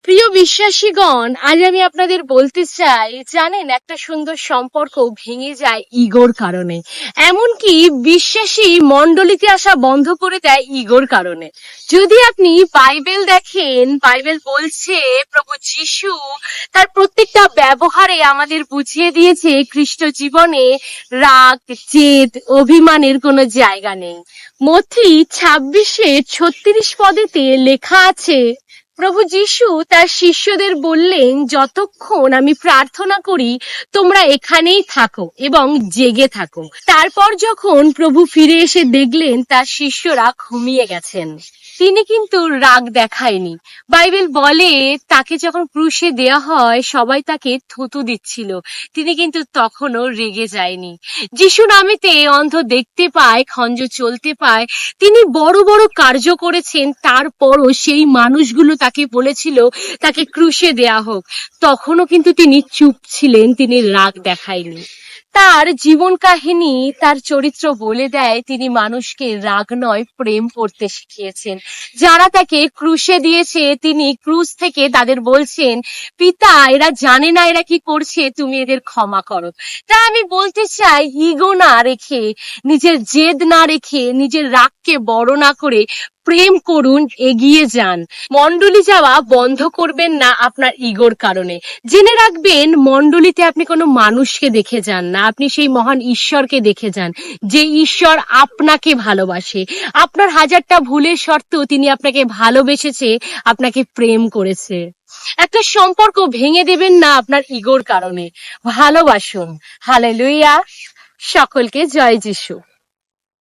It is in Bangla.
প্রিয় বিশ্বাসীগণ, আজ আমি আপনাদের বলতে চাই, জানেন একটা সুন্দর সম্পর্ক ভেঙে যায় ইগোর কারণে। এমনকি বিশ্বাসী মণ্ডলীতে আসা বন্ধ করে দেয় ইগোর কারণে। যদি আপনি বাইবেল দেখেন, বাইবেল বলছে প্রভু যিশু তার প্রত্যেকটা ব্যবহারে আমাদের বুঝিয়ে দিয়েছে খ্রিস্ট জীবনে রাগ, জেদ, অভিমানের কোনো জায়গা নেই। মথি 26:36 পদেতে লেখা আছে, প্রভু যিশু তার শিষ্যদের বললেন, যতক্ষণ আমি প্রার্থনা করি তোমরা এখানেই থাকো এবং জেগে থাকো। তারপর যখন প্রভু ফিরে এসে দেখলেন তার শিষ্যরা ঘুমিয়ে গেছেন, তিনি কিন্তু রাগ দেখায়নি। বাইবেল বলে তাকে যখন ক্রুশে দেয়া হয় সবাই তাকে থুতু দিচ্ছিল, তিনি কিন্তু তখনও রেগে যায়নি। যিশু নামেতে অন্ধ দেখতে পায়, খঞ্জ চলতে পায়, তিনি বড় বড় কার্য করেছেন, তারপরও সেই মানুষগুলো তাকে বলেছিল তাকে ক্রুশে দেয়া হোক, তখনও কিন্তু তিনি চুপ ছিলেন, তিনি রাগ দেখায়নি। তার জীবন কাহিনী, তার চরিত্র বলে দেয় তিনি মানুষকে রাগ নয় প্রেম করতে শিখিয়েছেন। যারা তাকে ক্রুশে দিয়েছে তিনি ক্রুশ থেকে তাদের বলছেন, পিতা এরা জানে না এরা কি করছে, তুমি এদের ক্ষমা করো। তাই আমি বলতে চাই, ইগো না রেখে, নিজের জেদ না রেখে, নিজের রাগকে বড় না করে প্রেম করুন, এগিয়ে যান। মণ্ডলী যাওয়া বন্ধ করবেন না আপনার ইগোর কারণে। জেনে রাখবেন, মণ্ডলীতে আপনি কোনো মানুষকে দেখে যান না, আপনি সেই মহান ঈশ্বরকে দেখে যান, যে ঈশ্বর আপনাকে ভালোবাসে। আপনার হাজারটা ভুলের সত্ত্বেও তিনি আপনাকে ভালোবেসেছে, আপনাকে প্রেম করেছে। একটা সম্পর্ক ভেঙে দেবেন না আপনার ইগোর কারণে। ভালোবাসুন। হালেলুয়া। সকলকে জয় যিশু।